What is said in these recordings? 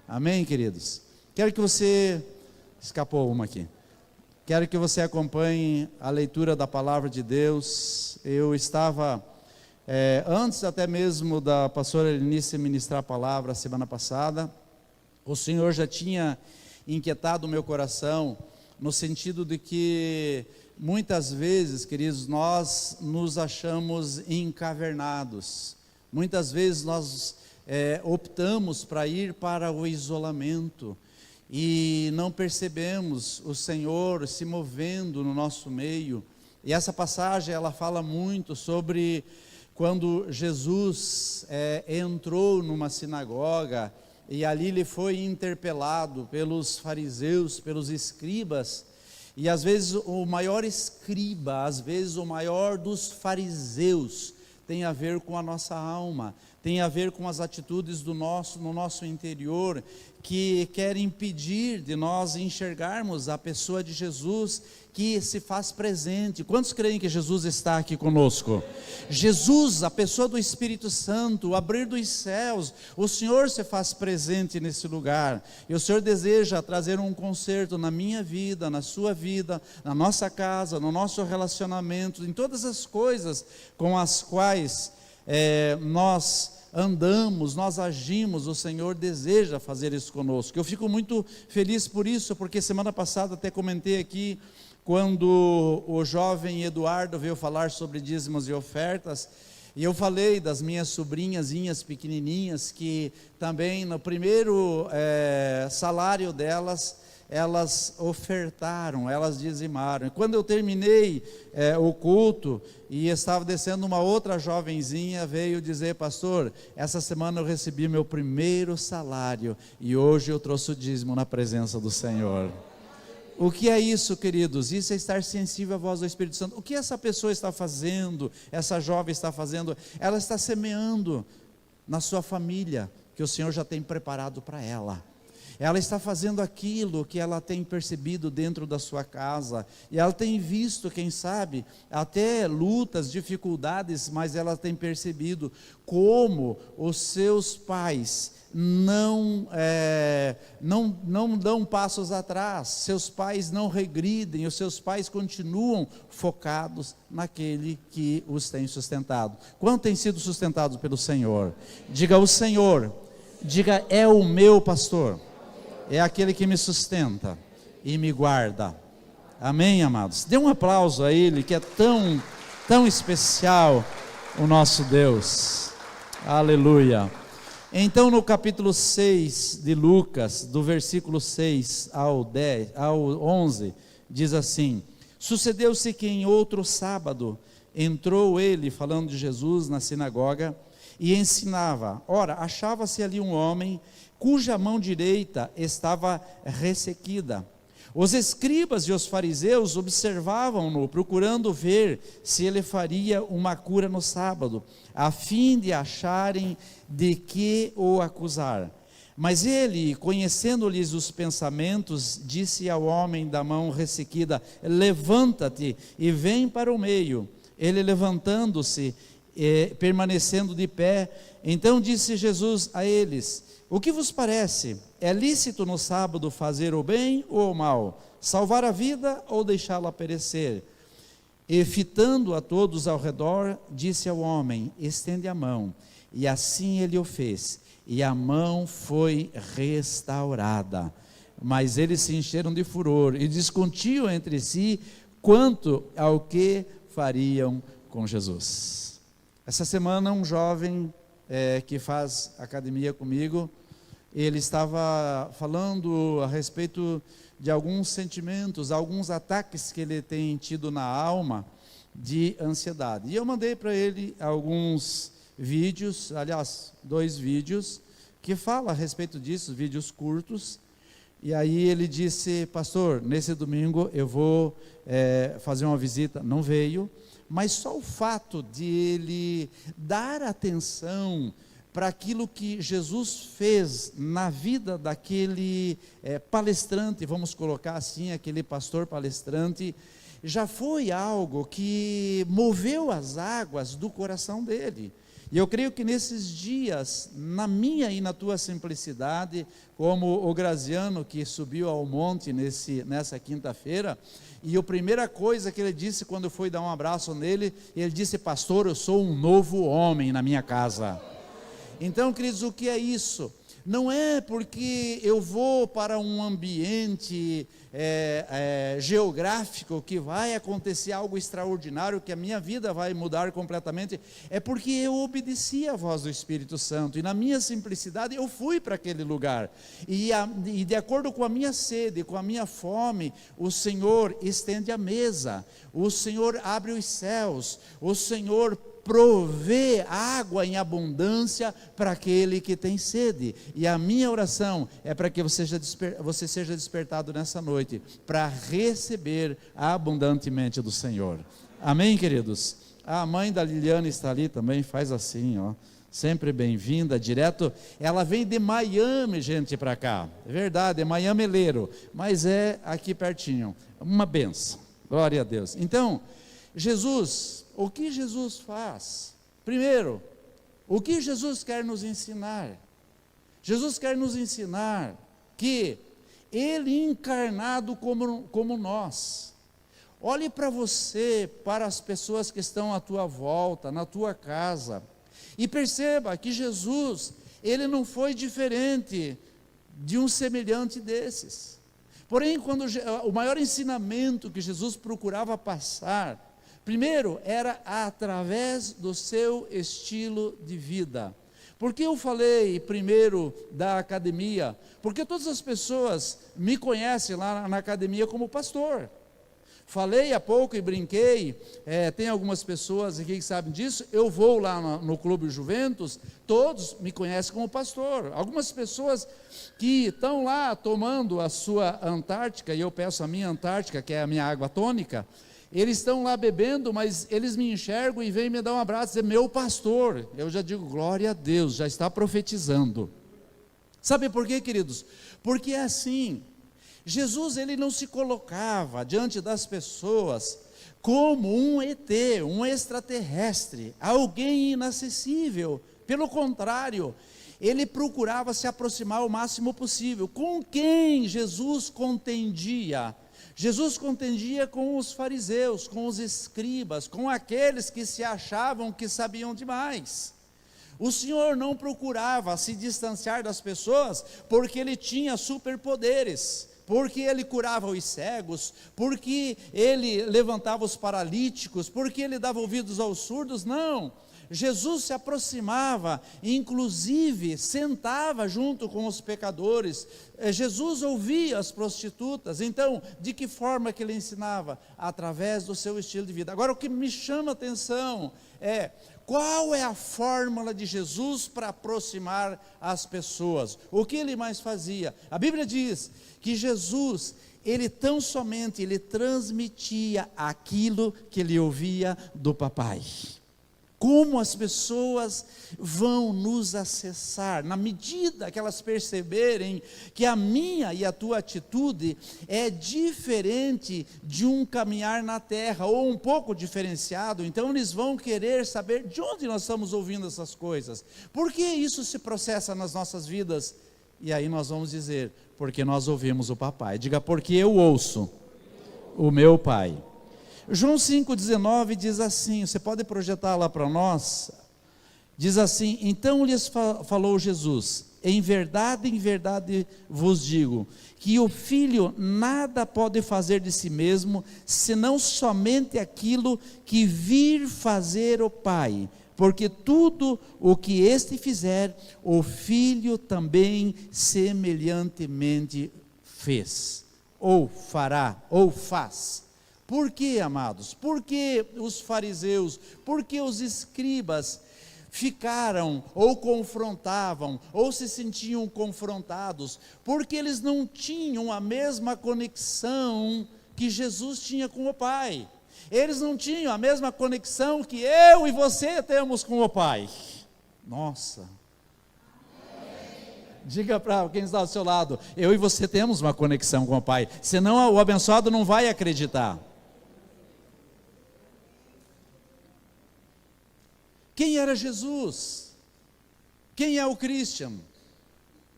Amém, queridos? Quero que você... Escapou uma aqui. Quero que você acompanhe a leitura da palavra de Deus. Eu estava, antes até mesmo da pastora Elinice ministrar a palavra semana passada, o Senhor já tinha inquietado o meu coração, no sentido de que muitas vezes, queridos, nós nos achamos encavernados. Muitas vezes nós optamos para ir para o isolamento e não percebemos o Senhor se movendo no nosso meio. E essa passagem ela fala muito sobre quando Jesus entrou numa sinagoga e ali ele foi interpelado pelos fariseus, pelos escribas, e às vezes o maior escriba, às vezes o maior dos fariseus, tem a ver com a nossa alma, tem a ver com as atitudes no nosso interior, que querem impedir de nós enxergarmos a pessoa de Jesus, que se faz presente. Quantos creem que Jesus está aqui conosco? Jesus, a pessoa do Espírito Santo, o abrir dos céus, o Senhor se faz presente nesse lugar, e o Senhor deseja trazer um conserto na minha vida, na sua vida, na nossa casa, no nosso relacionamento, em todas as coisas com as quais nós andamos, nós agimos. O Senhor deseja fazer isso conosco. Eu fico muito feliz por isso, porque semana passada até comentei aqui, quando o jovem Eduardo veio falar sobre dízimos e ofertas, e eu falei das minhas sobrinhazinhas pequenininhas, que também no primeiro salário delas, elas ofertaram, elas dizimaram. E quando eu terminei o culto, e estava descendo, uma outra jovenzinha veio dizer: pastor, essa semana eu recebi meu primeiro salário, e hoje eu trouxe o dízimo na presença do Senhor. O que é isso, queridos? Isso é estar sensível à voz do Espírito Santo. O que essa pessoa está fazendo, essa jovem está fazendo? Ela está semeando na sua família, que o Senhor já tem preparado para ela. Ela está fazendo aquilo que ela tem percebido dentro da sua casa, e ela tem visto, quem sabe, até lutas, dificuldades, mas ela tem percebido como os seus pais não dão passos atrás, seus pais não regridem, os seus pais continuam focados naquele que os tem sustentado. Quanto tem sido sustentado pelo Senhor? Diga: o Senhor, diga: é o meu pastor, é aquele que me sustenta e me guarda. Amém, amados? Dê um aplauso a Ele, que é tão especial, o nosso Deus. Aleluia. Então, no capítulo 6 de Lucas, do versículo 6 ao 11, diz assim: sucedeu-se que em outro sábado entrou ele, falando de Jesus, na sinagoga e ensinava. Ora, achava-se ali um homem cuja mão direita estava ressequida. Os escribas e os fariseus observavam-no, procurando ver se ele faria uma cura no sábado, a fim de acharem de que o acusar. Mas ele, conhecendo-lhes os pensamentos, disse ao homem da mão ressequida: levanta-te e vem para o meio. Ele, levantando-se, permanecendo de pé, então disse Jesus a eles: o que vos parece? É lícito no sábado fazer o bem ou o mal? Salvar a vida ou deixá-la perecer? E fitando a todos ao redor, disse ao homem: estende a mão. E assim ele o fez, e a mão foi restaurada. Mas eles se encheram de furor e discutiam entre si quanto ao que fariam com Jesus. Essa semana um jovem que faz academia comigo, ele estava falando a respeito de alguns sentimentos, alguns ataques que ele tem tido na alma de ansiedade. E eu mandei para ele alguns vídeos, aliás, 2 vídeos, que falam a respeito disso, vídeos curtos. E aí ele disse: pastor, nesse domingo eu vou fazer uma visita. Não veio, mas só o fato de ele dar atenção para aquilo que Jesus fez na vida daquele palestrante, vamos colocar assim, aquele pastor palestrante, já foi algo que moveu as águas do coração dele. E eu creio que nesses dias, na minha e na tua simplicidade, como o Graziano que subiu ao monte nessa quinta-feira, e a primeira coisa que ele disse quando foi dar um abraço nele, ele disse: pastor, eu sou um novo homem na minha casa. Então, queridos, o que é isso? Não é porque eu vou para um ambiente geográfico que vai acontecer algo extraordinário, que a minha vida vai mudar completamente. É porque eu obedeci à voz do Espírito Santo, e na minha simplicidade eu fui para aquele lugar, e de acordo com a minha sede, com a minha fome, o Senhor estende a mesa, o Senhor abre os céus, o Senhor provê água em abundância para aquele que tem sede. E a minha oração é para que você seja despertado nessa noite, para receber abundantemente do Senhor. Amém, queridos? A mãe da Liliana está ali também, faz assim, ó, sempre bem-vinda, direto, ela vem de Miami, gente, para cá, é verdade, é Miami-leiro, mas é aqui pertinho, uma benção, glória a Deus. Então, o que Jesus faz? Primeiro, o que Jesus quer nos ensinar? Jesus quer nos ensinar que Ele encarnado como nós. Olhe para você, para as pessoas que estão à tua volta, na tua casa, e perceba que Jesus, Ele não foi diferente de um semelhante desses. Porém, o maior ensinamento que Jesus procurava passar, primeiro, era através do seu estilo de vida. Por que eu falei primeiro da academia? Porque todas as pessoas me conhecem lá na academia como pastor. Falei há pouco e brinquei, tem algumas pessoas aqui que sabem disso, eu vou lá no Clube Juventus, todos me conhecem como pastor. Algumas pessoas que estão lá tomando a sua Antártica, e eu peço a minha Antártica, que é a minha água tônica, eles estão lá bebendo, mas eles me enxergam e vêm me dar um abraço, dizer: meu pastor. Eu já digo: glória a Deus, já está profetizando. Sabe por quê, queridos? Porque é assim, Jesus, ele não se colocava diante das pessoas como um ET, um extraterrestre, alguém inacessível. Pelo contrário, ele procurava se aproximar o máximo possível. Com quem Jesus contendia? Jesus contendia com os fariseus, com os escribas, com aqueles que se achavam que sabiam demais. O Senhor não procurava se distanciar das pessoas porque Ele tinha superpoderes, porque Ele curava os cegos, porque Ele levantava os paralíticos, porque Ele dava ouvidos aos surdos. Não, Jesus se aproximava, inclusive sentava junto com os pecadores. Jesus ouvia as prostitutas. Então, de que forma que Ele ensinava? Através do seu estilo de vida. Agora, o que me chama a atenção é: qual é a fórmula de Jesus para aproximar as pessoas? O que Ele mais fazia? A Bíblia diz que Jesus, Ele tão somente transmitia aquilo que Ele ouvia do Papai. Como as pessoas vão nos acessar, na medida que elas perceberem que a minha e a tua atitude é diferente de um caminhar na terra, ou um pouco diferenciado, então eles vão querer saber de onde nós estamos ouvindo essas coisas, por que isso se processa nas nossas vidas, e aí nós vamos dizer: porque nós ouvimos o Papai. Diga: porque eu ouço o meu Pai. João 5,19 diz assim, você pode projetar lá para nós, diz assim: então lhes falou Jesus: em verdade vos digo, que o Filho nada pode fazer de si mesmo, senão somente aquilo que vir fazer o Pai, porque tudo o que este fizer, o Filho também semelhantemente fez, ou fará, ou faz. Por que, amados? Por que os fariseus, por que os escribas ficaram ou confrontavam, ou se sentiam confrontados? Porque eles não tinham a mesma conexão que Jesus tinha com o Pai. Eles não tinham a mesma conexão que eu e você temos com o Pai. Nossa! Diga para quem está ao seu lado: eu e você temos uma conexão com o Pai, senão o abençoado não vai acreditar. Quem era Jesus? Quem é o Christian?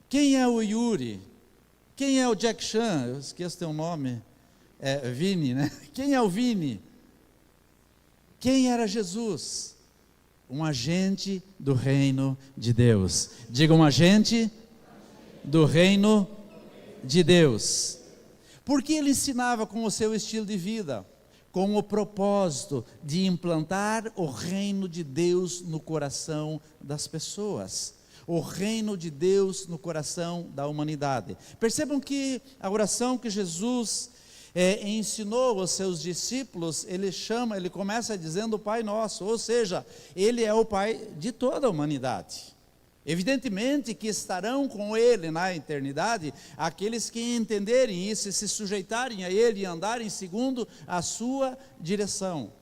Quem é o Yuri? Quem é o Jack Chan? Eu esqueço teu nome. É Vini, né? Quem é o Vini? Quem era Jesus? Um agente do reino de Deus. Diga, um agente do reino de Deus. Porque ele ensinava com o seu estilo de vida, com o propósito de implantar o reino de Deus no coração das pessoas, o reino de Deus no coração da humanidade. Percebam que a oração que Jesus ensinou aos seus discípulos, ele começa dizendo o Pai Nosso, ou seja, ele é o Pai de toda a humanidade. Evidentemente que estarão com ele na eternidade aqueles que entenderem isso e se sujeitarem a ele e andarem segundo a sua direção.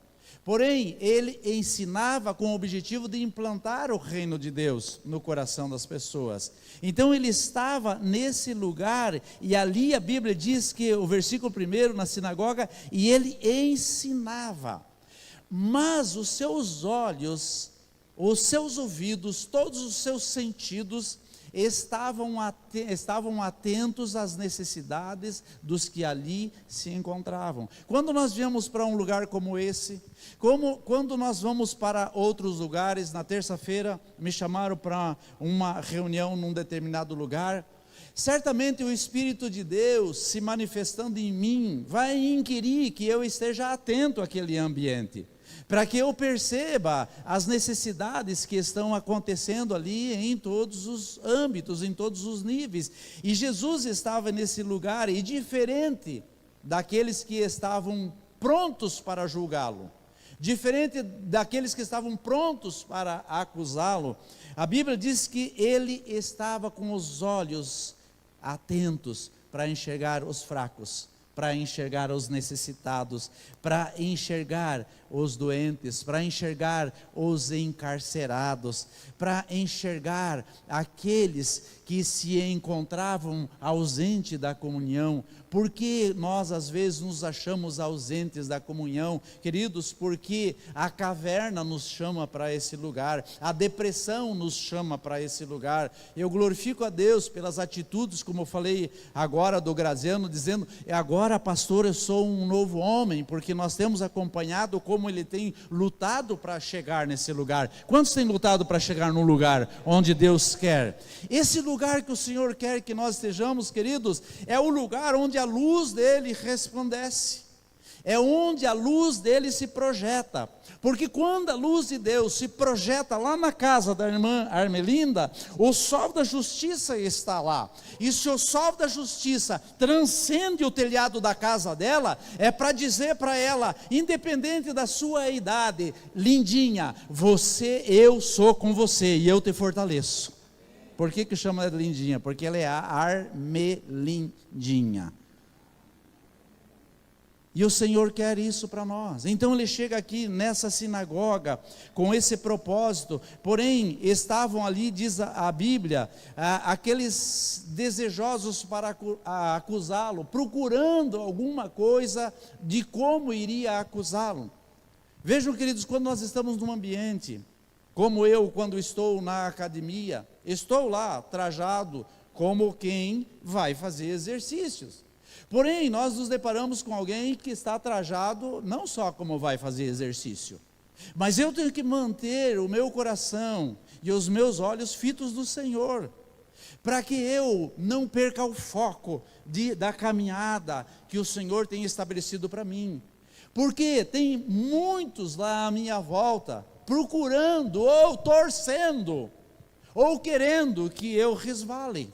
Porém, ele ensinava com o objetivo de implantar o reino de Deus no coração das pessoas. Então ele estava nesse lugar, e ali a Bíblia diz que o versículo 1 na sinagoga, e ele ensinava, mas os seus olhos, os seus ouvidos, todos os seus sentidos estavam atentos às necessidades dos que ali se encontravam. Quando nós viemos para um lugar como esse, quando nós vamos para outros lugares, na terça-feira me chamaram para uma reunião num determinado lugar, certamente o Espírito de Deus se manifestando em mim, vai inquirir que eu esteja atento àquele ambiente, para que eu perceba as necessidades que estão acontecendo ali em todos os âmbitos, em todos os níveis. E Jesus estava nesse lugar, e diferente daqueles que estavam prontos para julgá-lo, diferente daqueles que estavam prontos para acusá-lo, a Bíblia diz que ele estava com os olhos atentos para enxergar os fracos, para enxergar os necessitados, para enxergar os doentes, para enxergar os encarcerados, para enxergar aqueles que se encontravam ausentes da comunhão. Porque nós às vezes nos achamos ausentes da comunhão, queridos? Porque a caverna nos chama para esse lugar, a depressão nos chama para esse lugar. Eu glorifico a Deus pelas atitudes, como eu falei agora do Graziano, dizendo, agora pastor, eu sou um novo homem, porque nós temos acompanhado como ele tem lutado para chegar nesse lugar. Quantos têm lutado para chegar no lugar onde Deus quer? Esse lugar que o Senhor quer que nós estejamos, queridos, é o lugar onde a luz dele resplandece, é onde a luz dele se projeta, porque quando a luz de Deus se projeta lá na casa da irmã Armelinda, o sol da justiça está lá, e se o sol da justiça transcende o telhado da casa dela, é para dizer para ela, independente da sua idade, lindinha, eu sou com você e eu te fortaleço. Por que chama ela de lindinha? Porque ela é a Armelindinha. E o Senhor quer isso para nós. Então ele chega aqui nessa sinagoga com esse propósito, porém estavam ali, diz a Bíblia, aqueles desejosos para acusá-lo, procurando alguma coisa de como iria acusá-lo. Vejam, queridos, quando nós estamos num ambiente, como eu quando estou na academia, estou lá trajado como quem vai fazer exercícios. Porém, nós nos deparamos com alguém que está trajado não só como vai fazer exercício, mas eu tenho que manter o meu coração e os meus olhos fitos no Senhor, para que eu não perca o foco da caminhada que o Senhor tem estabelecido para mim, porque tem muitos lá à minha volta, procurando ou torcendo, ou querendo que eu resvale.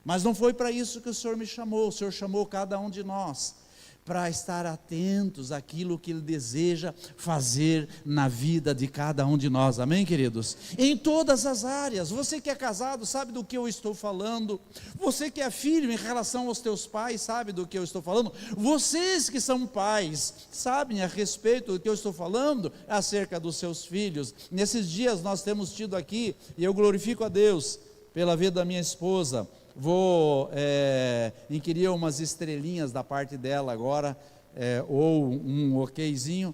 Mas não foi para isso que o Senhor me chamou. O Senhor chamou cada um de nós para estar atentos àquilo que Ele deseja fazer na vida de cada um de nós, amém, queridos? Em todas as áreas. Você que é casado sabe do que eu estou falando, você que é filho em relação aos teus pais sabe do que eu estou falando, vocês que são pais sabem a respeito do que eu estou falando acerca dos seus filhos. Nesses dias nós temos tido aqui, e eu glorifico a Deus pela vida da minha esposa. Vou inquirir umas estrelinhas da parte dela agora, ou um okzinho.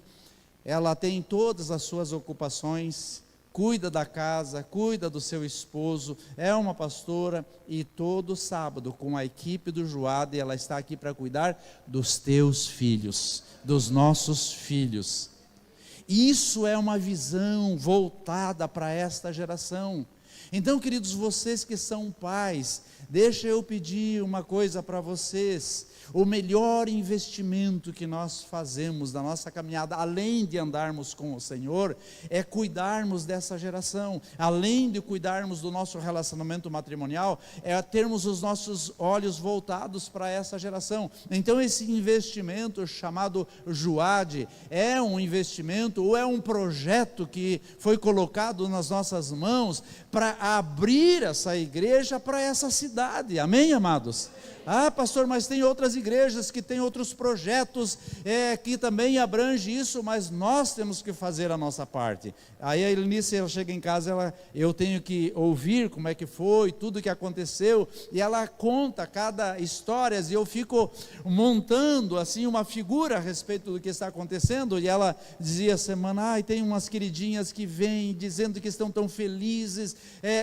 Ela tem todas as suas ocupações, cuida da casa, cuida do seu esposo, é uma pastora, e todo sábado com a equipe do Juad, ela está aqui para cuidar dos teus filhos, dos nossos filhos. Isso é uma visão voltada para esta geração. Então, queridos, vocês que são pais, deixa eu pedir uma coisa para vocês: o melhor investimento que nós fazemos na nossa caminhada, além de andarmos com o Senhor, é cuidarmos dessa geração. Além de cuidarmos do nosso relacionamento matrimonial, é termos os nossos olhos voltados para essa geração. Então esse investimento chamado Juad é um investimento, ou é um projeto que foi colocado nas nossas mãos para abrir essa igreja para essa cidade. Amém, amados? Ah, pastor, mas tem outras igrejas que têm outros projetos que também abrange isso, mas nós temos que fazer a nossa parte. Aí a Elinice, ela chega em casa, eu tenho que ouvir como é que foi, tudo que aconteceu, e ela conta cada história, e eu fico montando assim uma figura a respeito do que está acontecendo. E ela dizia semana, tem umas queridinhas que vêm dizendo que estão tão felizes,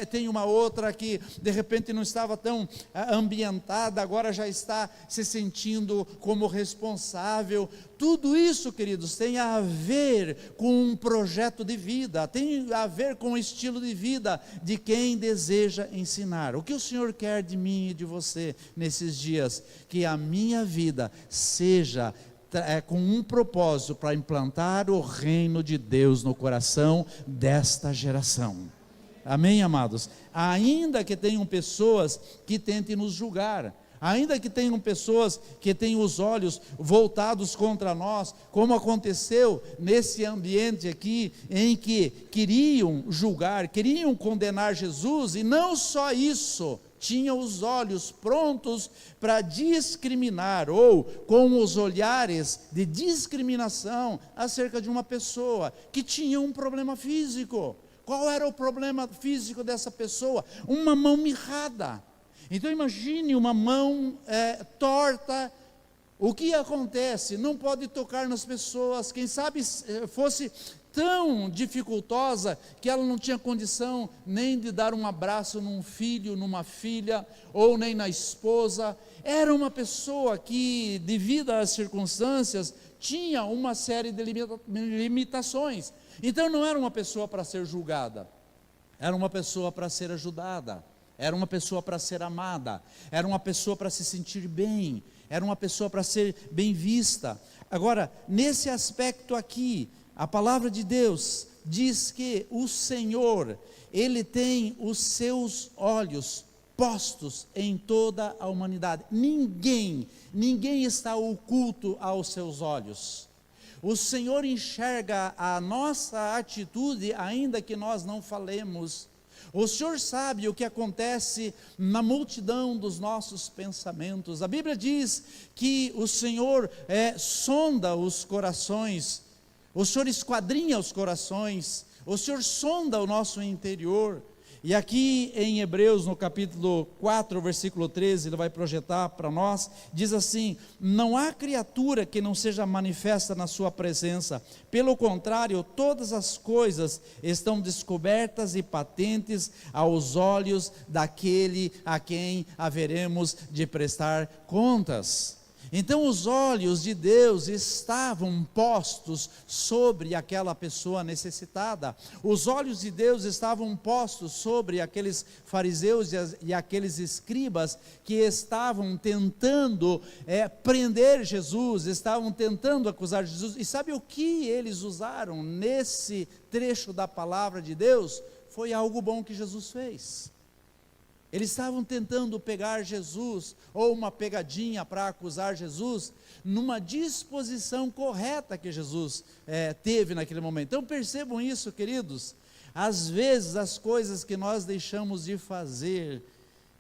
tem uma outra que de repente não estava tão ambientada, agora já está se sentindo como responsável. Tudo isso, queridos, tem a ver com um projeto de vida, tem a ver com o estilo de vida de quem deseja ensinar. O que o Senhor quer de mim e de você nesses dias? Que a minha vida seja com um propósito para implantar o reino de Deus no coração desta geração. Amém, amados? Ainda que tenham pessoas que tentem nos julgar, ainda que tenham pessoas que tenham os olhos voltados contra nós, como aconteceu nesse ambiente aqui, em que queriam julgar, queriam condenar Jesus, e não só isso, tinham os olhos prontos para discriminar, ou com os olhares de discriminação acerca de uma pessoa que tinha um problema físico. Qual era o problema físico dessa pessoa? Uma mão mirrada. Então imagine uma mão torta. O que acontece? Não pode tocar nas pessoas. Quem sabe fosse tão dificultosa que ela não tinha condição nem de dar um abraço num filho, numa filha, ou nem na esposa. Era uma pessoa que, devido às circunstâncias, tinha uma série de limitações. Então não era uma pessoa para ser julgada, era uma pessoa para ser ajudada, era uma pessoa para ser amada, era uma pessoa para se sentir bem, era uma pessoa para ser bem vista. Agora, nesse aspecto aqui, a palavra de Deus diz que o Senhor, Ele tem os seus olhos postos em toda a humanidade. Ninguém está oculto aos seus olhos. O Senhor enxerga a nossa atitude, ainda que nós não falemos. O Senhor sabe o que acontece na multidão dos nossos pensamentos. A Bíblia diz que o Senhor sonda os corações, o Senhor esquadrinha os corações, o Senhor sonda o nosso interior. E aqui em Hebreus, no capítulo 4, versículo 13, ele vai projetar para nós, diz assim: não há criatura que não seja manifesta na sua presença, pelo contrário, todas as coisas estão descobertas e patentes aos olhos daquele a quem haveremos de prestar contas. Então os olhos de Deus estavam postos sobre aquela pessoa necessitada. Os olhos de Deus estavam postos sobre aqueles fariseus e aqueles escribas que estavam tentando prender Jesus, estavam tentando acusar Jesus. E sabe o que eles usaram nesse trecho da palavra de Deus? Foi algo bom que Jesus fez. Eles estavam tentando pegar Jesus, ou uma pegadinha para acusar Jesus, numa disposição correta que Jesus teve naquele momento. Então percebam isso, queridos. Às vezes as coisas que nós deixamos de fazer,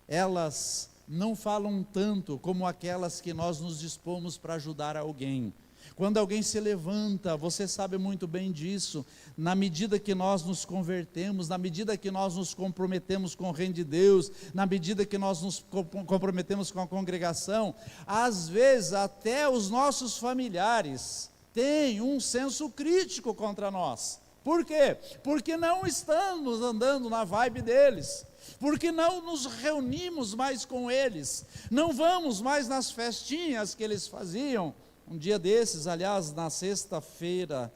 elas não falam tanto como aquelas que nós nos dispomos para ajudar alguém. Quando alguém se levanta, você sabe muito bem disso, na medida que nós nos convertemos, na medida que nós nos comprometemos com o reino de Deus, na medida que nós nos comprometemos com a congregação, às vezes até os nossos familiares têm um senso crítico contra nós. Por quê? Porque não estamos andando na vibe deles, porque não nos reunimos mais com eles, não vamos mais nas festinhas que eles faziam. Um dia desses, aliás, na sexta-feira,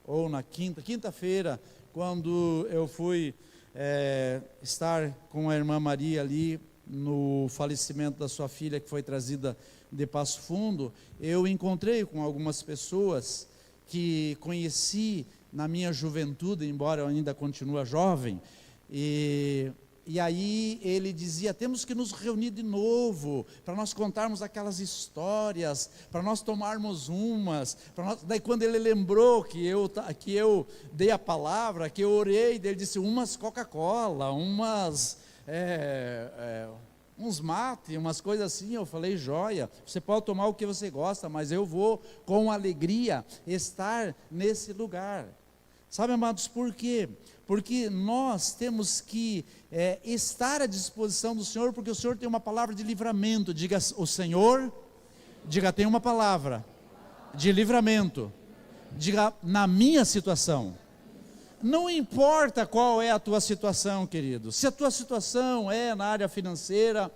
ou na quinta-feira, quando eu fui estar com a irmã Maria ali, no falecimento da sua filha, que foi trazida de Passo Fundo, eu encontrei com algumas pessoas que conheci na minha juventude, embora eu ainda continue jovem, e aí ele dizia, temos que nos reunir de novo, para nós contarmos aquelas histórias, para nós tomarmos umas, daí quando ele lembrou que eu dei a palavra, que eu orei, ele disse, umas Coca-Cola, uns mate, umas coisas assim. Eu falei, joia, você pode tomar o que você gosta, mas eu vou com alegria estar nesse lugar. Sabe, amados, por quê? Porque nós temos que estar à disposição do Senhor, porque o Senhor tem uma palavra de livramento. Diga, o Senhor, diga, tem uma palavra de livramento. Diga, na minha situação. Não importa qual é a tua situação, querido. Se a tua situação é na área financeira,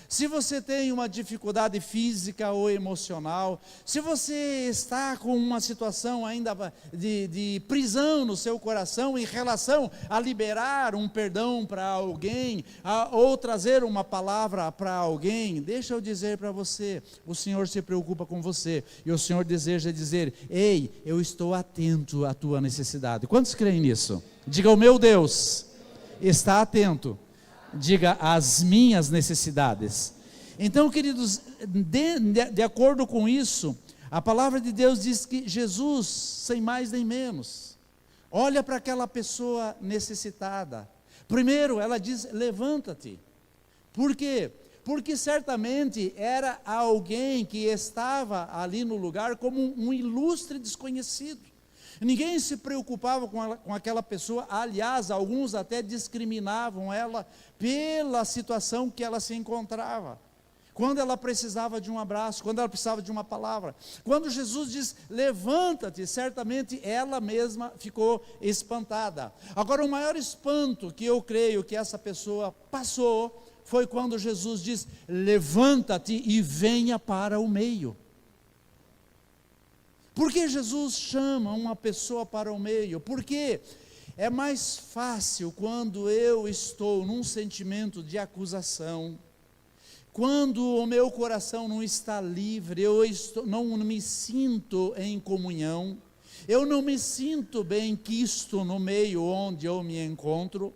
se você tem uma dificuldade física ou emocional, se você está com uma situação ainda de prisão no seu coração em relação a liberar um perdão para alguém, ou trazer uma palavra para alguém, deixa eu dizer para você, o Senhor se preocupa com você, e o Senhor deseja dizer, ei, eu estou atento à tua necessidade. Quantos creem nisso? Diga, o meu Deus está atento, diga, às minhas necessidades. Então, queridos, de acordo com isso, a palavra de Deus diz que Jesus, sem mais nem menos, olha para aquela pessoa necessitada. Primeiro, ela diz, levanta-te. Por quê? Porque certamente era alguém que estava ali no lugar como um ilustre desconhecido. Ninguém se preocupava com aquela pessoa, aliás, alguns até discriminavam ela pela situação que ela se encontrava. Quando ela precisava de um abraço, quando ela precisava de uma palavra. Quando Jesus diz, levanta-te, certamente ela mesma ficou espantada. Agora, o maior espanto que eu creio que essa pessoa passou, foi quando Jesus diz, levanta-te e venha para o meio. Por que Jesus chama uma pessoa para o meio? Porque é mais fácil quando eu estou num sentimento de acusação, quando o meu coração não está livre, não me sinto em comunhão, eu não me sinto bem quisto no meio onde eu me encontro,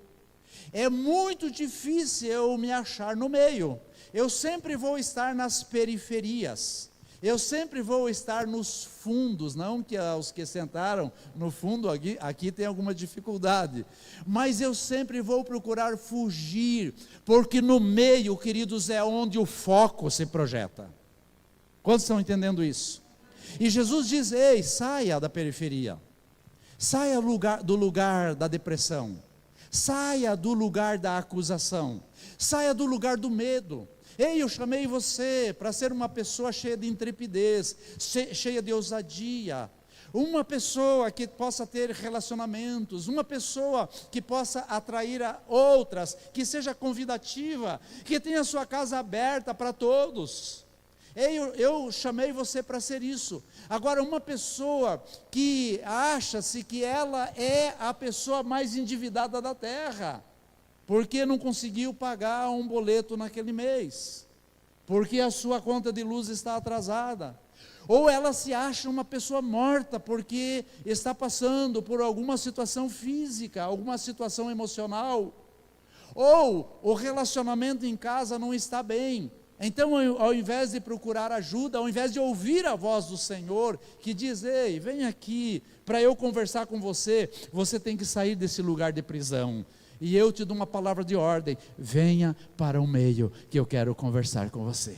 é muito difícil eu me achar no meio, eu sempre vou estar nas periferias, eu sempre vou estar nos fundos, não que os que sentaram no fundo aqui tem alguma dificuldade, mas eu sempre vou procurar fugir, porque no meio, queridos, é onde o foco se projeta. Quantos estão entendendo isso? E Jesus diz, ei, saia da periferia, saia do lugar da depressão, saia do lugar da acusação, saia do lugar do medo. Ei, eu chamei você para ser uma pessoa cheia de intrepidez, cheia de ousadia, uma pessoa que possa ter relacionamentos, uma pessoa que possa atrair a outras, que seja convidativa, que tenha sua casa aberta para todos. Ei, eu chamei você para ser isso. Agora, uma pessoa que acha-se que ela é a pessoa mais endividada da terra, porque não conseguiu pagar um boleto naquele mês, porque a sua conta de luz está atrasada, ou ela se acha uma pessoa morta, porque está passando por alguma situação física, alguma situação emocional, ou o relacionamento em casa não está bem. Então, ao invés de procurar ajuda, ao invés de ouvir a voz do Senhor, que diz, ei, vem aqui, para eu conversar com você, você tem que sair desse lugar de prisão, e eu te dou uma palavra de ordem, venha para o meio, que eu quero conversar com você.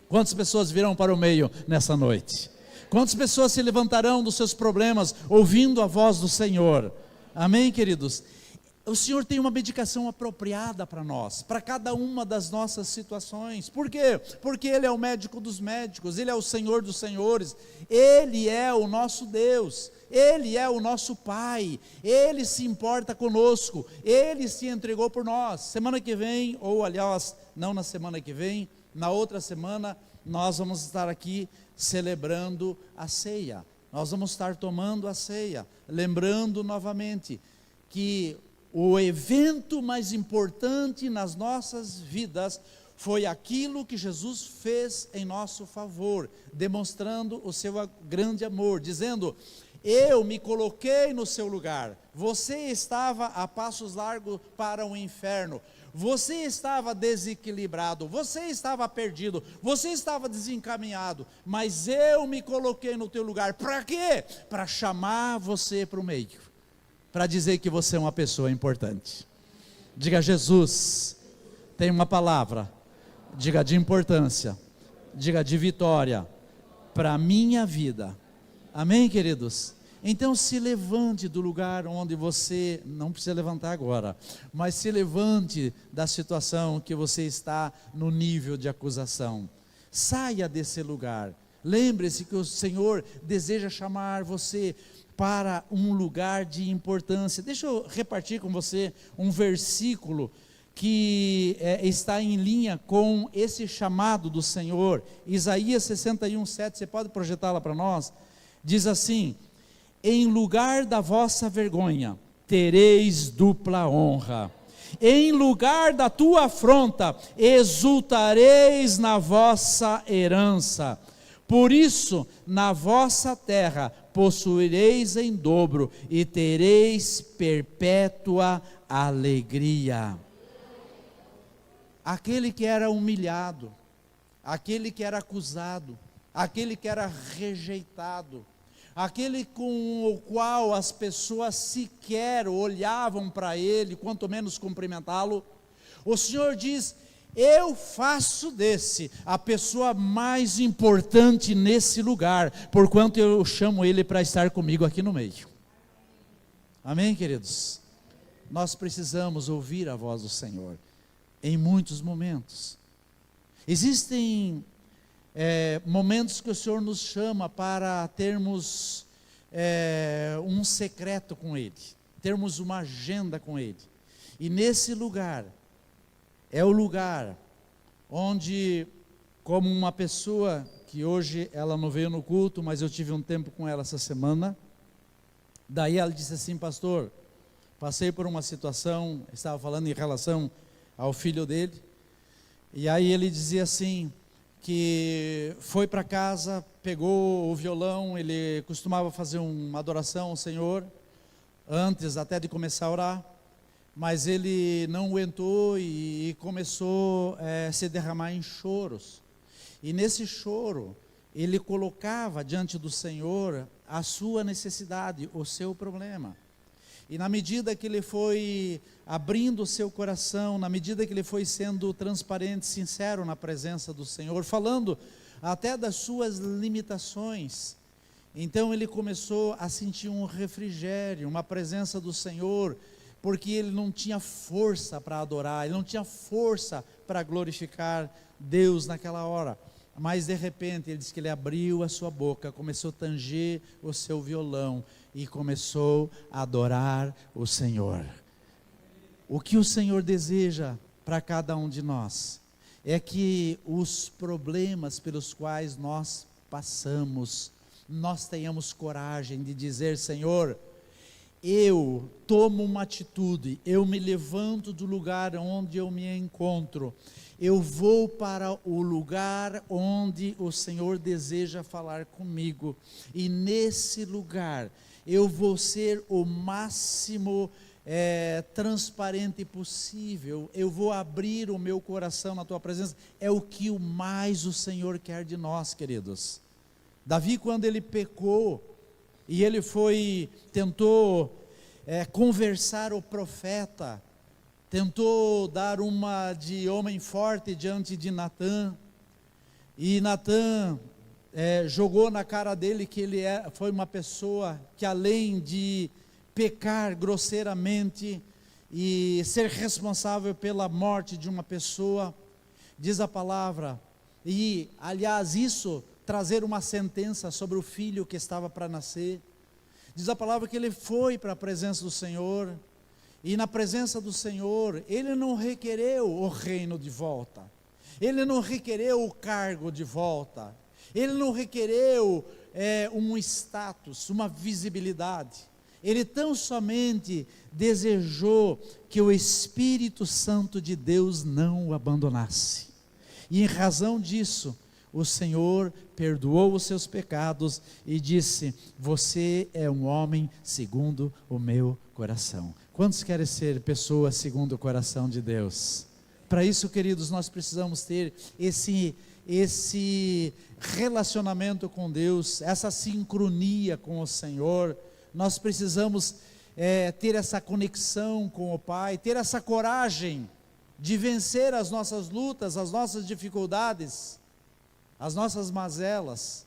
Quantas pessoas virão para o meio nessa noite? Quantas pessoas se levantarão dos seus problemas, ouvindo a voz do Senhor? Amém, queridos? O Senhor tem uma medicação apropriada para nós, para cada uma das nossas situações. Por quê? Porque Ele é o médico dos médicos, Ele é o Senhor dos senhores, Ele é o nosso Deus. Ele é o nosso Pai, Ele se importa conosco, Ele se entregou por nós. Semana que vem, ou aliás, não na semana que vem, na outra semana, nós vamos estar aqui celebrando a ceia. Nós vamos estar tomando a ceia, lembrando novamente que o evento mais importante nas nossas vidas foi aquilo que Jesus fez em nosso favor, demonstrando o seu grande amor, dizendo: eu me coloquei no seu lugar, você estava a passos largos para o inferno, você estava desequilibrado, você estava perdido, você estava desencaminhado, mas eu me coloquei no teu lugar. Para quê? Para chamar você para o meio, para dizer que você é uma pessoa importante. Diga: Jesus tem uma palavra, diga, de importância, diga, de vitória para a minha vida. Amém, queridos? Então se levante do lugar onde você, não precisa levantar agora, mas se levante da situação que você está no nível de acusação. Saia desse lugar. Lembre-se que o Senhor deseja chamar você para um lugar de importância. Deixa eu repartir com você um versículo que está em linha com esse chamado do Senhor. Isaías 61:7, você pode projetá-la para nós? Diz assim: em lugar da vossa vergonha, tereis dupla honra. Em lugar da tua afronta, exultareis na vossa herança. Por isso, na vossa terra, possuireis em dobro e tereis perpétua alegria. Aquele que era humilhado, aquele que era acusado, aquele que era rejeitado, aquele com o qual as pessoas sequer olhavam para ele, quanto menos cumprimentá-lo, o Senhor diz: eu faço desse a pessoa mais importante nesse lugar, porquanto eu chamo ele para estar comigo aqui no meio. Amém, queridos? Nós precisamos ouvir a voz do Senhor em muitos momentos. Existem momentos que o Senhor nos chama para termos um secreto com Ele, termos uma agenda com Ele, e nesse lugar, é o lugar onde, como uma pessoa que hoje ela não veio no culto, mas eu tive um tempo com ela essa semana, daí ela disse assim: pastor, passei por uma situação, estava falando em relação ao filho dele, e aí ele dizia assim, que foi para casa, pegou o violão, ele costumava fazer uma adoração ao Senhor, antes até de começar a orar, mas ele não aguentou e começou a se derramar em choros, e nesse choro, ele colocava diante do Senhor a sua necessidade, o seu problema. E na medida que ele foi abrindo o seu coração, na medida que ele foi sendo transparente, sincero na presença do Senhor, falando até das suas limitações, então ele começou a sentir um refrigério, uma presença do Senhor, porque ele não tinha força para adorar, ele não tinha força para glorificar Deus naquela hora. Mas de repente ele disse que ele abriu a sua boca, começou a tanger o seu violão e começou a adorar o Senhor. O que o Senhor deseja para cada um de nós é que os problemas pelos quais nós passamos, nós tenhamos coragem de dizer: Senhor, eu tomo uma atitude, eu me levanto do lugar onde eu me encontro, eu vou para o lugar onde o Senhor deseja falar comigo, e nesse lugar eu vou ser o máximo transparente possível, eu vou abrir o meu coração na tua presença. É o que mais o Senhor quer de nós, queridos. Davi, quando ele pecou, e ele tentou conversar o profeta, tentou dar uma de homem forte diante de Natã, e Natã jogou na cara dele que ele foi uma pessoa que, além de pecar grosseiramente e ser responsável pela morte de uma pessoa, diz a palavra, e aliás isso trazer uma sentença sobre o filho que estava para nascer, Diz a palavra que ele foi para a presença do Senhor, e na presença do Senhor, ele não requereu o reino de volta, ele não requereu o cargo de volta, ele não requereu um status, uma visibilidade. Ele tão somente desejou que o Espírito Santo de Deus não o abandonasse. E em razão disso, o Senhor perdoou os seus pecados e disse: você é um homem segundo o meu coração. Quantos querem ser pessoas segundo o coração de Deus? Para isso, queridos, nós precisamos ter esse relacionamento com Deus, essa sincronia com o Senhor. Nós precisamos ter essa conexão com o Pai, ter essa coragem de vencer as nossas lutas, as nossas dificuldades, as nossas mazelas.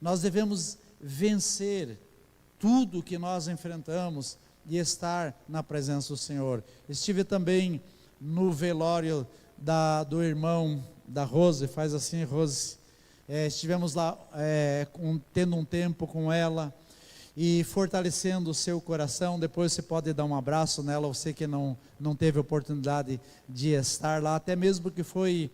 Nós devemos vencer tudo que nós enfrentamos e estar na presença do Senhor. Estive também no velório do irmão da Rose, faz assim, Rose, estivemos lá tendo um tempo com ela, e fortalecendo o seu coração. Depois você pode dar um abraço nela, você que não teve oportunidade de estar lá, até mesmo que foi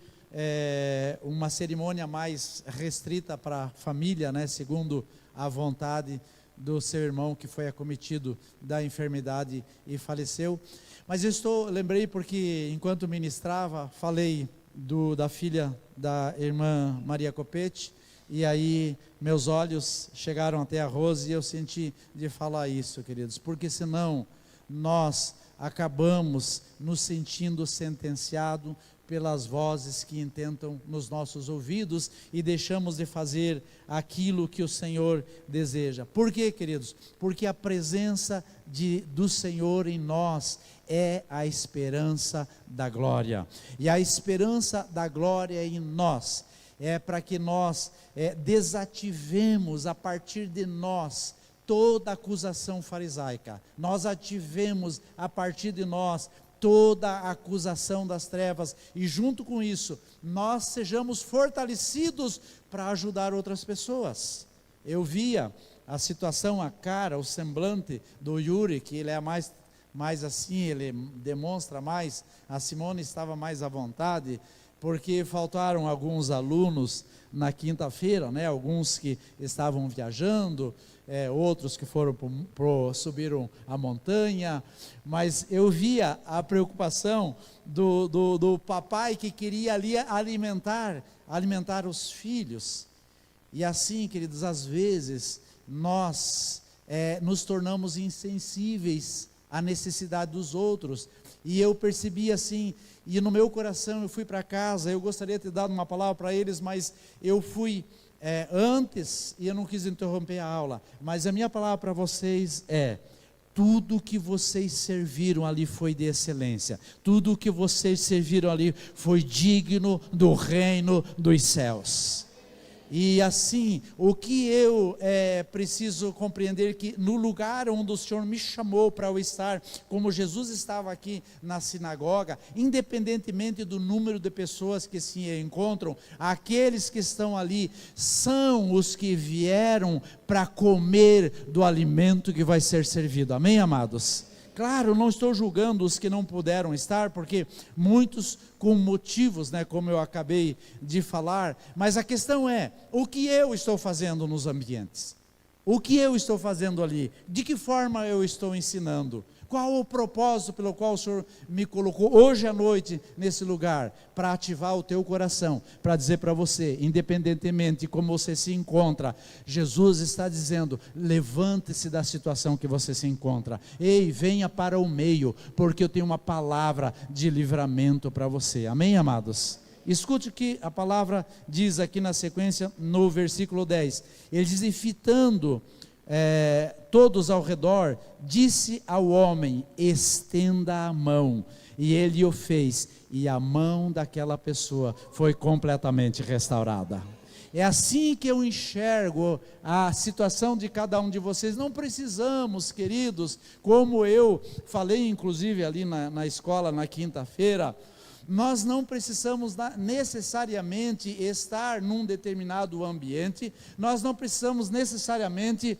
uma cerimônia mais restrita para a família, né, segundo a vontade do seu irmão, que foi acometido da enfermidade e faleceu. Mas lembrei porque enquanto ministrava, falei da filha da irmã Maria Copete, e aí meus olhos chegaram até a Rose e eu senti de falar isso, queridos, porque senão nós acabamos nos sentindo sentenciados pelas vozes que intentam nos nossos ouvidos e deixamos de fazer aquilo que o Senhor deseja. Por quê, queridos? Porque a presença do Senhor em nós é a esperança da glória, e a esperança da glória em nós é para que nós desativemos a partir de nós toda acusação farisaica, nós ativemos a partir de nós toda a acusação das trevas, e junto com isso, nós sejamos fortalecidos para ajudar outras pessoas. Eu via a situação, a cara, o semblante do Yuri, que ele é mais assim, ele demonstra mais, a Simone estava mais à vontade, porque faltaram alguns alunos na quinta-feira, né? Alguns que estavam viajando, outros que subiram a montanha, mas eu via a preocupação do papai que queria ali alimentar os filhos. E assim, queridos, às vezes nós nos tornamos insensíveis à necessidade dos outros. E eu percebi assim, e no meu coração eu fui para casa, eu gostaria de ter dado uma palavra para eles, mas eu fui antes, e eu não quis interromper a aula, mas a minha palavra para vocês tudo que vocês serviram ali foi de excelência, tudo que vocês serviram ali foi digno do reino dos céus. E assim, o que eu preciso compreender, que no lugar onde o Senhor me chamou para eu estar, como Jesus estava aqui na sinagoga, independentemente do número de pessoas que se encontram, aqueles que estão ali são os que vieram para comer do alimento que vai ser servido. Amém, amados? Claro, não estou julgando os que não puderam estar, porque muitos com motivos, né, como eu acabei de falar, mas a questão é, o que eu estou fazendo nos ambientes? O que eu estou fazendo ali? De que forma eu estou ensinando? Qual o propósito pelo qual o Senhor me colocou hoje à noite nesse lugar? Para ativar o teu coração, para dizer para você, independentemente de como você se encontra, Jesus está dizendo, levante-se da situação que você se encontra. Ei, venha para o meio, porque eu tenho uma palavra de livramento para você. Amém, amados? Escute o que a palavra diz aqui na sequência, no versículo 10. Ele diz, e fitando todos ao redor, disse ao homem, estenda a mão, e ele o fez, e a mão daquela pessoa foi completamente restaurada. É assim que eu enxergo a situação de cada um de vocês. Não precisamos, queridos, como eu falei inclusive ali na escola na quinta-feira, nós não precisamos necessariamente estar num determinado ambiente, nós não precisamos necessariamente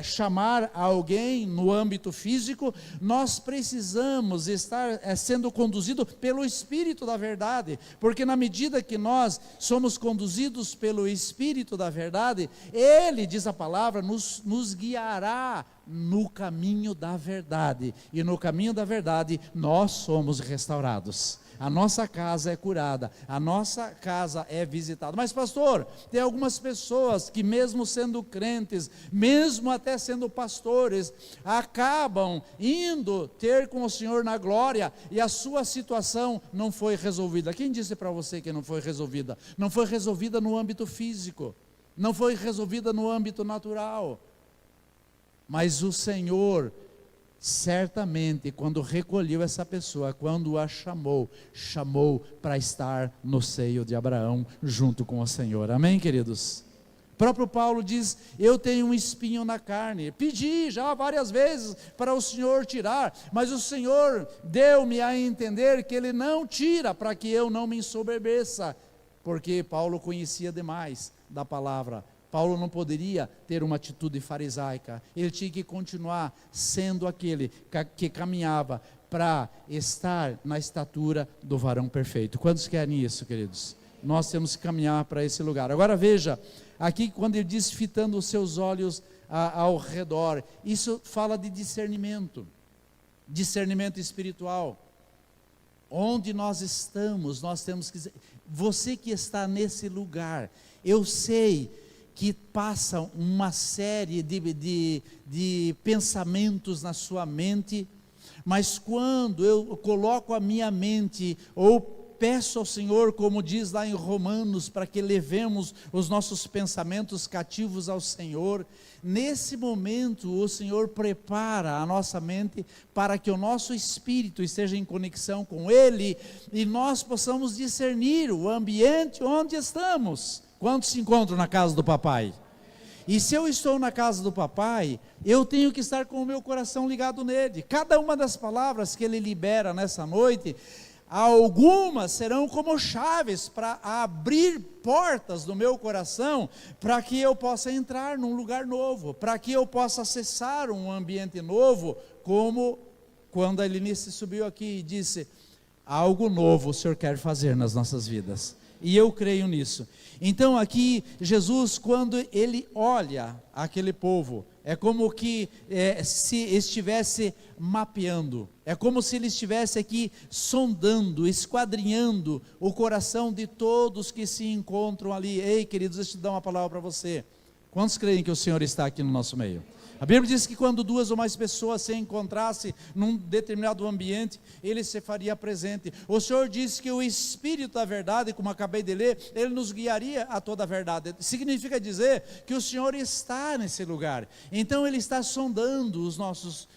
chamar alguém no âmbito físico, nós precisamos estar sendo conduzido pelo Espírito da verdade, porque na medida que nós somos conduzidos pelo Espírito da verdade, Ele, diz a palavra, nos guiará no caminho da verdade, e no caminho da verdade nós somos restaurados, a nossa casa é curada, a nossa casa é visitada. Mas pastor, tem algumas pessoas que mesmo sendo crentes, mesmo até sendo pastores, acabam indo ter com o Senhor na glória, e a sua situação não foi resolvida. Quem disse para você que não foi resolvida? Não foi resolvida no âmbito físico, não foi resolvida no âmbito natural, mas o Senhor, certamente, quando recolheu essa pessoa, quando a chamou para estar no seio de Abraão, junto com o Senhor. Amém, queridos? O próprio Paulo diz: eu tenho um espinho na carne, pedi já várias vezes para o Senhor tirar, mas o Senhor deu-me a entender que Ele não tira, para que eu não me ensoberbeça, porque Paulo conhecia demais da palavra. Paulo não poderia ter uma atitude farisaica, ele tinha que continuar sendo aquele que caminhava para estar na estatura do varão perfeito. Quantos querem isso, queridos? Nós temos que caminhar para esse lugar. Agora veja, aqui quando ele diz fitando os seus olhos ao redor, isso fala de discernimento espiritual. Onde nós estamos, nós temos que... Você que está nesse lugar, eu sei que passa uma série de pensamentos na sua mente, mas quando eu coloco a minha mente, ou peço ao Senhor, como diz lá em Romanos, para que levemos os nossos pensamentos cativos ao Senhor, nesse momento o Senhor prepara a nossa mente para que o nosso espírito esteja em conexão com Ele, e nós possamos discernir o ambiente onde estamos. Quantos se encontram na casa do papai? E se eu estou na casa do papai, eu tenho que estar com o meu coração ligado nele. Cada uma das palavras que ele libera nessa noite, algumas serão como chaves para abrir portas do meu coração, para que eu possa entrar num lugar novo, para que eu possa acessar um ambiente novo, como quando a Elinice subiu aqui e disse: algo novo o Senhor quer fazer nas nossas vidas. E eu creio nisso. Então aqui Jesus, quando ele olha aquele povo, é como que se estivesse mapeando, é como se ele estivesse aqui sondando, esquadrinhando o coração de todos que se encontram ali. Ei, queridos, deixa eu dar uma palavra para você. Quantos creem que o Senhor está aqui no nosso meio? A Bíblia diz que quando duas ou mais pessoas se encontrassem num determinado ambiente, Ele se faria presente. O Senhor disse que o Espírito da verdade, como acabei de ler, Ele nos guiaria a toda a verdade. Significa dizer que o Senhor está nesse lugar. Então Ele está sondando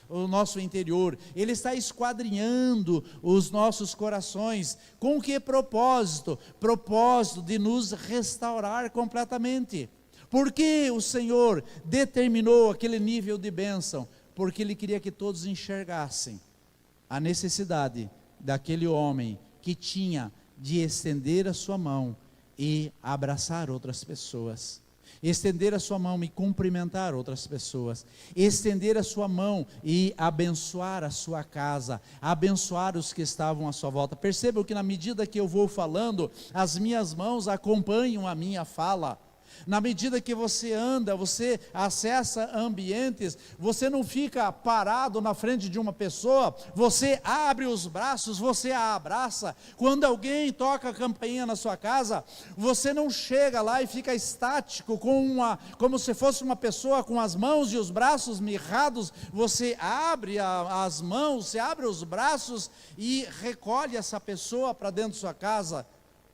o nosso interior, Ele está esquadrinhando os nossos corações. Com que propósito? Propósito de nos restaurar completamente. Por que o Senhor determinou aquele nível de bênção? Porque Ele queria que todos enxergassem a necessidade daquele homem que tinha de estender a sua mão e abraçar outras pessoas, estender a sua mão e cumprimentar outras pessoas, estender a sua mão e abençoar a sua casa, abençoar os que estavam à sua volta. Percebam que na medida que eu vou falando, as minhas mãos acompanham a minha fala. Na medida que você anda, você acessa ambientes, você não fica parado na frente de uma pessoa, você abre os braços, você a abraça. Quando alguém toca a campainha na sua casa, você não chega lá e fica estático, como se fosse uma pessoa com as mãos e os braços mirrados. Você abre as mãos, você abre os braços e recolhe essa pessoa para dentro de sua casa.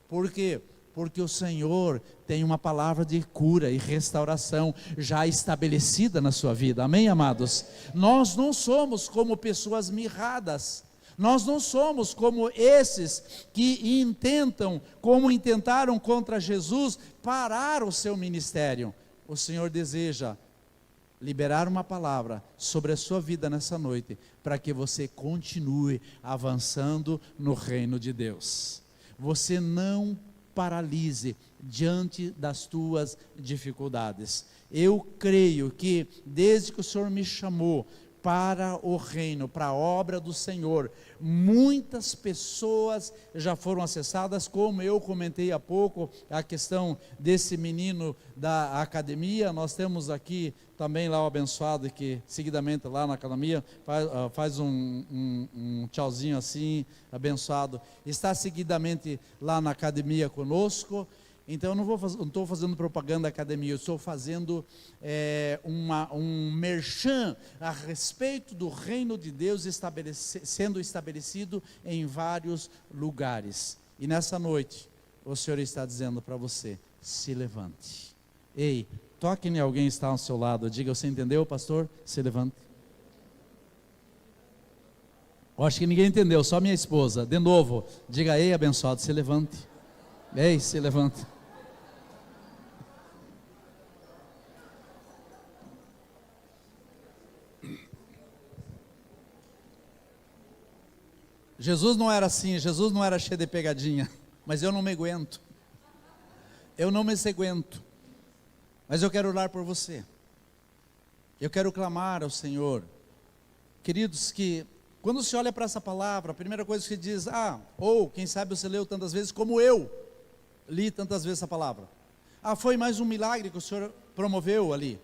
Por quê? Porque o Senhor tem uma palavra de cura e restauração já estabelecida na sua vida. Amém, amados? Nós não somos como pessoas mirradas. Nós não somos como esses que intentaram contra Jesus parar o seu ministério. O Senhor deseja liberar uma palavra sobre a sua vida nessa noite, para que você continue avançando no reino de Deus. Você não paralise diante das tuas dificuldades. Eu creio que desde que o Senhor me chamou para o reino, para a obra do Senhor, muitas pessoas já foram acessadas, como eu comentei há pouco, a questão desse menino da academia. Nós temos aqui também lá o abençoado, que seguidamente lá na academia faz um tchauzinho assim, abençoado, está seguidamente lá na academia conosco. Então eu não estou fazendo propaganda da academia, eu estou fazendo um merchan a respeito do reino de Deus sendo estabelecido em vários lugares. E nessa noite, o Senhor está dizendo para você: se levante. Ei, toque em alguém que está ao seu lado, diga: você entendeu, pastor? Se levante. Eu acho que ninguém entendeu, só minha esposa. De novo, diga: ei, abençoado, se levante. Ei, se levante. Jesus não era assim, Jesus não era cheio de pegadinha, mas eu não me aguento, eu não me aguento, mas eu quero orar por você, eu quero clamar ao Senhor, queridos, que quando você olha para essa palavra, a primeira coisa que diz, ou quem sabe você leu tantas vezes como eu li tantas vezes essa palavra, foi mais um milagre que o Senhor promoveu ali,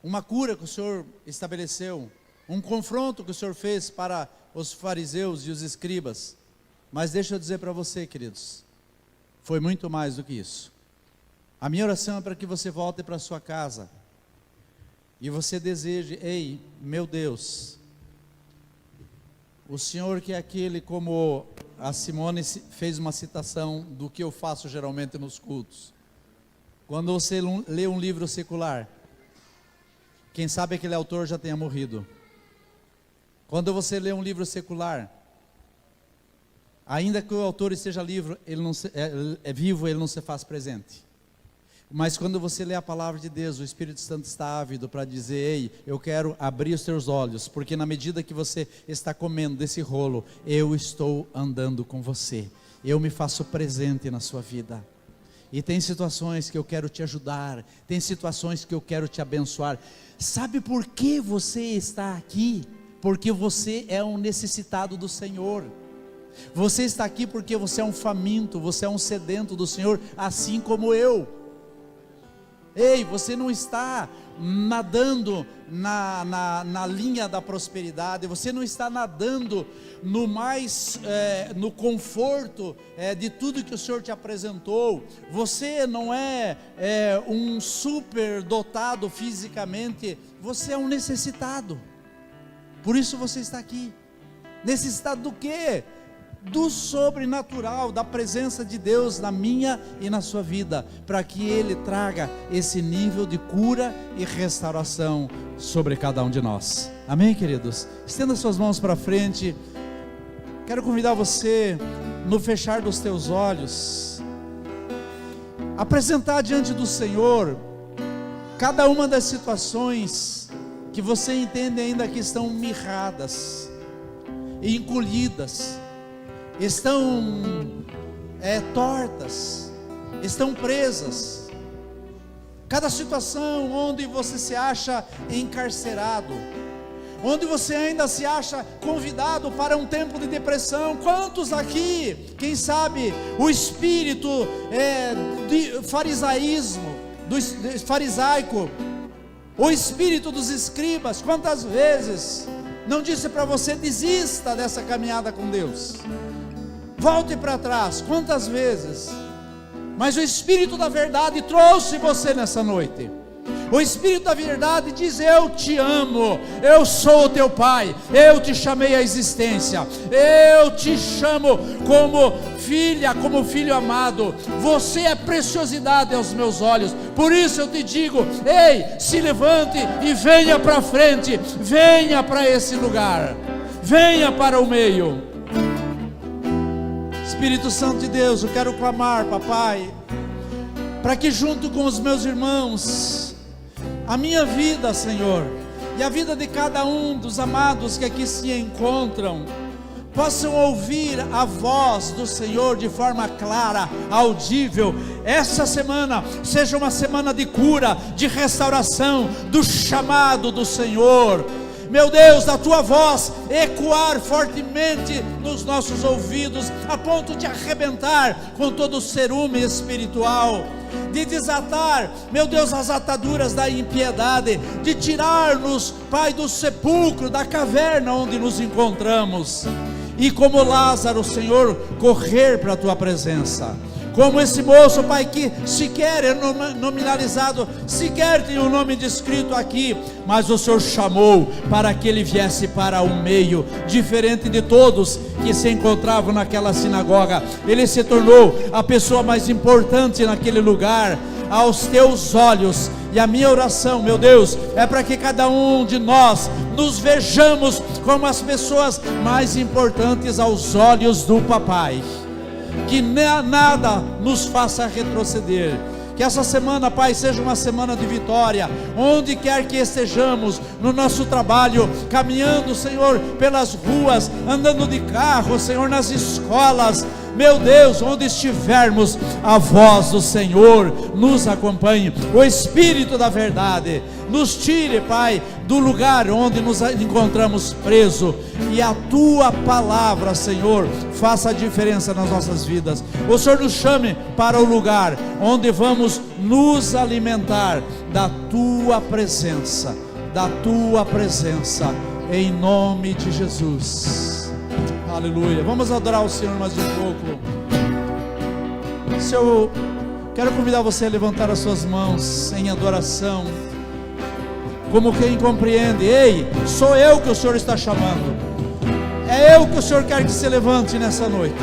uma cura que o Senhor estabeleceu, um confronto que o Senhor fez para os fariseus e os escribas. Mas deixa eu dizer para você, queridos, foi muito mais do que isso. A minha oração é para que você volte para a sua casa e você deseje: ei, meu Deus, o Senhor que é aquele, como a Simone fez uma citação do que eu faço geralmente nos cultos, quando você lê um livro secular, quem sabe aquele autor já tenha morrido. Quando você lê um livro secular, ainda que o autor esteja vivo, ele não se faz presente. Mas quando você lê a palavra de Deus, o Espírito Santo está ávido para dizer: ei, eu quero abrir os teus olhos, porque na medida que você está comendo desse rolo, eu estou andando com você, eu me faço presente na sua vida. E tem situações que eu quero te ajudar, tem situações que eu quero te abençoar. Sabe por que você está aqui? Porque você é um necessitado do Senhor. Você está aqui porque você é um faminto, você é um sedento do Senhor, assim como eu. Ei, você não está nadando na linha da prosperidade, você não está nadando no conforto de tudo que o Senhor te apresentou. Você não é um super dotado fisicamente, você é um necessitado. Por isso você está aqui. Necessitado do quê? Do sobrenatural, da presença de Deus na minha e na sua vida, para que Ele traga esse nível de cura e restauração sobre cada um de nós. Amém, queridos? Estenda suas mãos para frente. Quero convidar você, no fechar dos teus olhos, apresentar diante do Senhor cada uma das situações que você entende ainda que estão mirradas, encolhidas, estão tortas, estão presas. Cada situação onde você se acha encarcerado, onde você ainda se acha convidado para um tempo de depressão. Quantos aqui, quem sabe, o espírito de farisaísmo, do farisaico, o espírito dos escribas, quantas vezes não disse para você: desista dessa caminhada com Deus, volte para trás? Quantas vezes? Mas o Espírito da verdade trouxe você nessa noite. O Espírito da verdade diz: eu te amo, eu sou o teu Pai, eu te chamei à existência, eu te chamo como filha, como filho amado, você é preciosidade aos meus olhos. Por isso eu te digo: ei, se levante e venha para frente, venha para esse lugar, venha para o meio. Espírito Santo de Deus, eu quero clamar, papai, para que junto com os meus irmãos a minha vida, Senhor, e a vida de cada um dos amados que aqui se encontram, possam ouvir a voz do Senhor de forma clara, audível. Essa semana seja uma semana de cura, de restauração, do chamado do Senhor. Meu Deus, da tua voz ecoar fortemente nos nossos ouvidos, a ponto de arrebentar com todo o cerume espiritual, de desatar, meu Deus, as ataduras da impiedade, de tirar-nos, Pai, do sepulcro, da caverna onde nos encontramos, e como Lázaro, Senhor, correr para a tua presença. Como esse moço, Pai, que sequer é nominalizado, sequer tem o nome descrito aqui, mas o Senhor chamou para que ele viesse para o meio, diferente de todos que se encontravam naquela sinagoga. Ele se tornou a pessoa mais importante naquele lugar, aos teus olhos. E a minha oração, meu Deus, é para que cada um de nós nos vejamos como as pessoas mais importantes aos olhos do Papai. Que nada nos faça retroceder. Que essa semana, Pai, seja uma semana de vitória, onde quer que estejamos, no nosso trabalho, caminhando, Senhor, pelas ruas, andando de carro, Senhor, nas escolas, meu Deus, onde estivermos, a voz do Senhor nos acompanhe, o Espírito da verdade nos tire, Pai, do lugar onde nos encontramos presos, e a Tua palavra, Senhor, faça a diferença nas nossas vidas. O Senhor nos chame para o lugar onde vamos nos alimentar da Tua presença, em nome de Jesus. Aleluia. Vamos adorar o Senhor mais um pouco. Quero convidar você a levantar as suas mãos em adoração, como quem compreende: ei, sou eu que o Senhor está chamando, é eu que o Senhor quer que se levante nessa noite,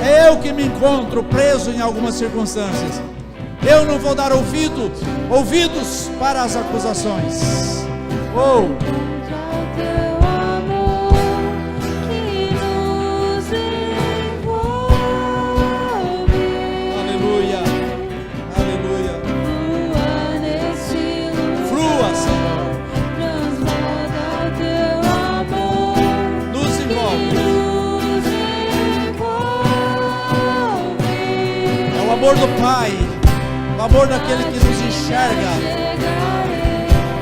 é eu que me encontro preso em algumas circunstâncias. Eu não vou dar ouvidos para as acusações. O amor do Pai, o amor daquele que nos enxerga.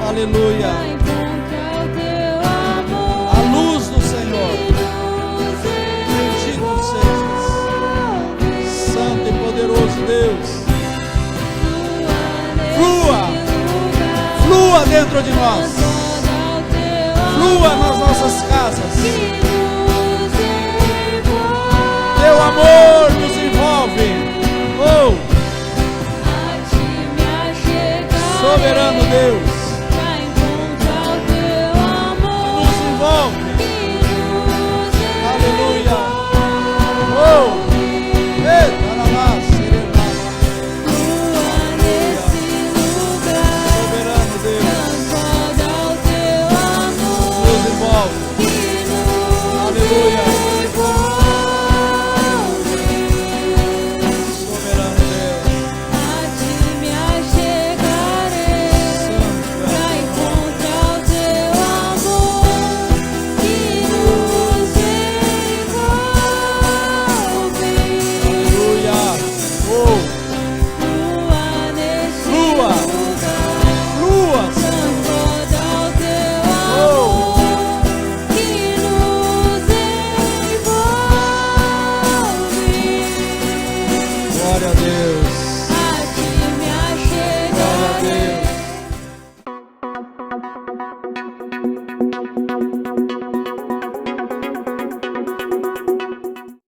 Aleluia. A luz do Senhor. Bendito sejas, Santo e poderoso Deus. Flua dentro de nós.